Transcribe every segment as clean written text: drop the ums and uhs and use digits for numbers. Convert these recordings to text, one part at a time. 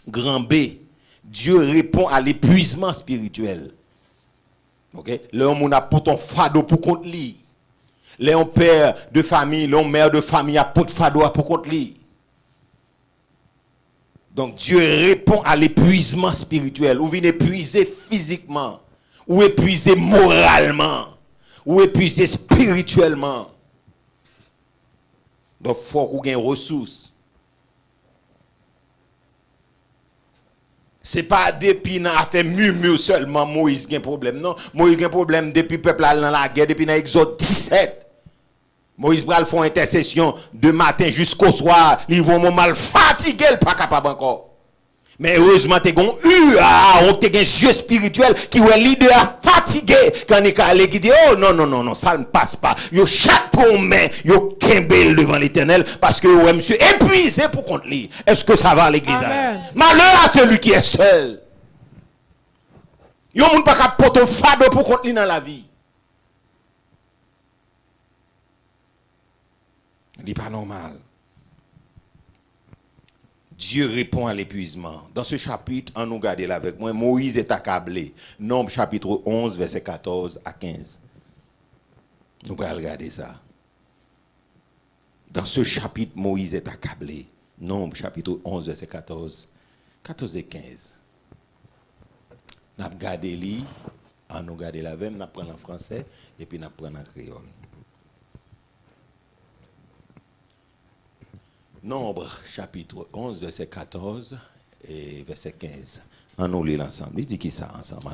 Grand B, Dieu répond à l'épuisement spirituel. OK? L'homme a pour ton fado pour contre lui. Léon père de famille, léon mère de famille a pour fado pour contre lui. Donc Dieu répond à l'épuisement spirituel. Ou vient épuiser physiquement, ou épuiser moralement, ou épuiser spirituellement. Donc il faut qu'on ait des ressources. C'est pas depuis n'a fait murmure seulement Moïse a un problème non. Moïse a un problème depuis peuple dans la guerre depuis dans Exode 17. Moïse bral font intercession de matin jusqu'au soir, ils vont mal fatigué, pas capable encore. Mais heureusement t'es gon on t'es un yeux spirituel qui est leader fatigué quand il allé qui dit oh non ça ne passe pas. Yo chaque promesse yo kembel devant l'Éternel parce que ouais monsieur épuisé pour contre lui. Est-ce que ça va à l'église? Malheur à celui qui est seul. Yo moun pas capable porter fardeau pour contre lui dans la vie. Il n'est pas normal. Dieu répond à l'épuisement. Dans ce chapitre, on nous regarde là avec moi, Moïse est accablé. Nombre chapitre 11, verset 14 à 15. Nous allons regarder ça. Dans ce chapitre, Moïse est accablé. Nombre chapitre 11, verset 14 et 15. Nous allons regarder lui, on nous regarde là avec, nous apprenons en français et puis nous apprenons en créole. Nombre, chapitre 11, verset 14 et verset 15. On nous lit l'ensemble. Il dit qui ça ensemble?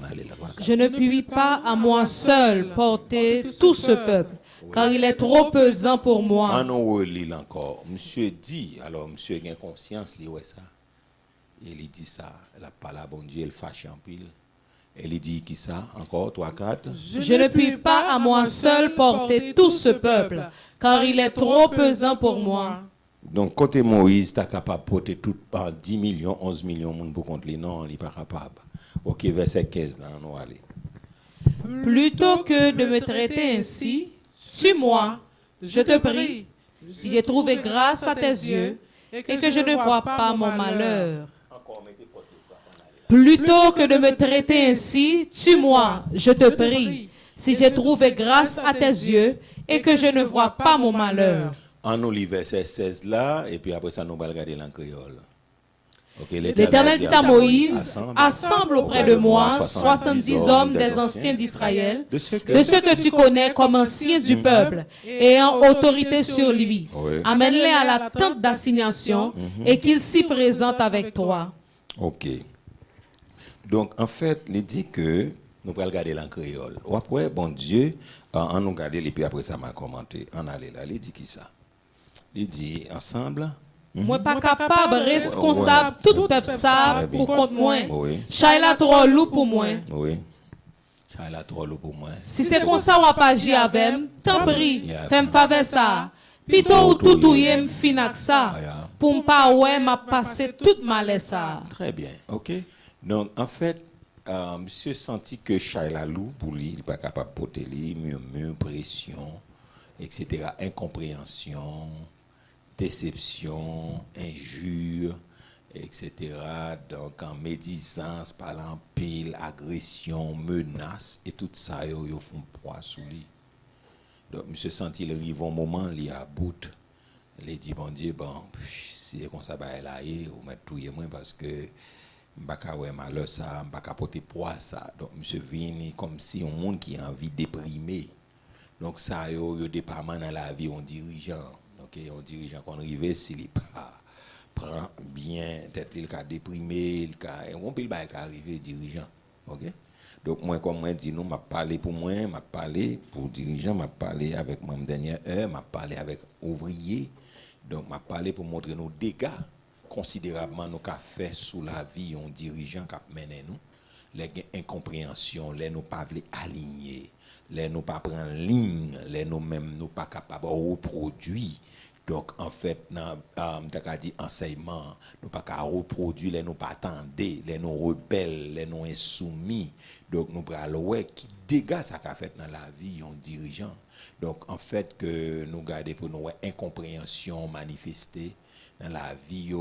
Je ne puis pas à moi seul porter tout ce peuple, car il est trop pesant pour moi. On nous lit encore. Monsieur dit, alors monsieur a conscience, il ouais ça. Il dit ça. La parole bon Dieu, il fâche en pile. Il dit qui ça? Encore, 3, 4. Je ne puis pas à moi seul porter tout ce peuple, car il est trop pesant pour moi. Donc, côté Moïse, tu es capable de porter tout par 10 millions, 11 millions de monde pour contre lui. Non, il n'est pas capable. Ok, verset 15, là, on va aller. Plutôt que de me traiter ainsi, tue-moi, je te prie, si j'ai trouvé grâce à tes yeux et que je ne vois pas mon malheur. Plutôt que de me traiter ainsi, tue-moi, je te prie, si j'ai trouvé grâce à tes yeux et que je ne vois pas mon malheur. On nous lit verset 16 là, et puis après ça, nous allons regarder en créole. Okay, L'Éternel dit à Moïse, assemble auprès de moi 70 hommes des anciens d'Israël, de ceux que tu connais comme anciens du peuple, ayant autorité sur lui. Oui. Amène-les à la tente d'assignation et qu'ils s'y présentent avec toi. Ok. Donc, en fait, il dit que nous allons regarder en créole. Après, bon Dieu, on nous regarde, et puis après ça m'a commenté. On allait là, il dit qui ça? Il dit ensemble. Moi pas capable responsable tout peuple ça pour contre moi. Chaila trop lourd pour moi. Oui. Chaila trop lourd pour moi. Si c'est comme ça ou pas agir avec, tant pis, fais-moi faveur ça. Plutôt ou tout yem finak ça. Pour pas ouais m'a passé toute mal ça. Très bien. OK. Donc en fait, monsieur senti que Chaila lourd pour lui, il pas capable porter lui, murmure, pression, etc., incompréhension, déception, injure, etc. Donc, en médisance, parlant pile, agression, menace, et tout ça, ils font poids sous lui. Donc, monsieur senti le arrive un moment, il a bout. Il dit, bon Dieu, bon, si c'est comme ça, bah, là, vous mettez tout et moi parce que je ne peux pas malheur ça, je ne peux pas porter poids ça. Donc, monsieur vient comme si un monde qui a envie de déprimer. Donc, ça, il y a des parents dans la vie, on dirigeant. Ok, on dirigeant qu'on arrive, s'il pas prend bien, peut-être il a déprimé, on peut arriver dirigeant. Ok? Donc, moi, comme moi, dis nous, m'a parlé pour moi, m'a parlé pour dirigeant, m'a parlé avec moi dernière heure, m'a parlé avec ouvrier. Donc, m'a parlé pour montrer nos dégâts considérablement nous qu'a fait sous la vie, on dirigeant qui mené nous, les incompréhensions, les nous pas aligner. Les nous pas prendre ligne, les nous même nous pas capable de reproduire. Donc en fait dans dit enseignement, nous pas capable reproduire, les nous pas attendre, les nous rebelles, les nous insoumis. Donc nous prenons ouais qui dégâts ça qu'a fait dans la vie un dirigeant. Donc en fait que nous garder pour nous incompréhension manifestée, dans la vie,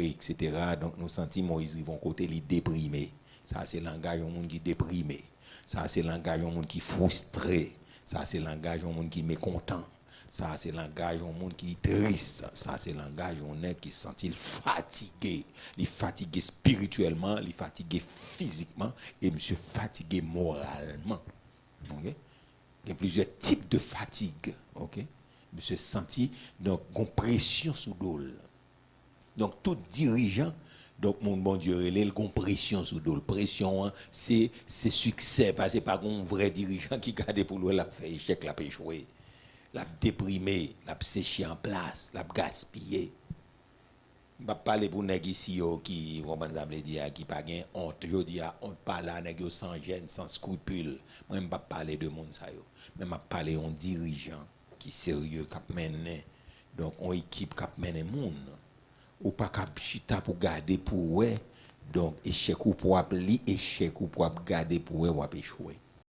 etc. Donc, nous sentons Moïse vont côté les déprimé. Ça, c'est le langage de monde qui est déprimé. Ça, c'est le langage de monde qui est frustré. Ça, c'est le langage de monde qui est mécontent. Ça, c'est le langage de monde qui est triste. Ça, c'est le langage de monde qui se sent fatigué. Il est fatigué spirituellement, il est fatigué physiquement et monsieur fatigué moralement. Okay? Il y a plusieurs types de fatigue. Okay? Monsieur senti donc une pression sous dol. Donc tout dirigeant, donc mon bon Dieu, il a une pression sous dol. Pression, hein, c'est succès, parce que c'est pas un vrai dirigeant qui garde pour lui, l'a fait échec, l'a échoué, l'a déprimé, l'a séché en place, l'a gaspillé. Je ne vais pas parler pour les gens qui vont dire qui pas gain honte. Je dis honte pas là, nèg sans gêne, sans scrupule. Moi je ne vais pas parler de monde ça yo. Mais je parler un dirigeant qui sérieux qui mène donc une équipe qui mène monde. Ou pas cap chita pour garder pour ouais. Donc échec ou pour appeler échec ou pour garder pour ouais ou échouer.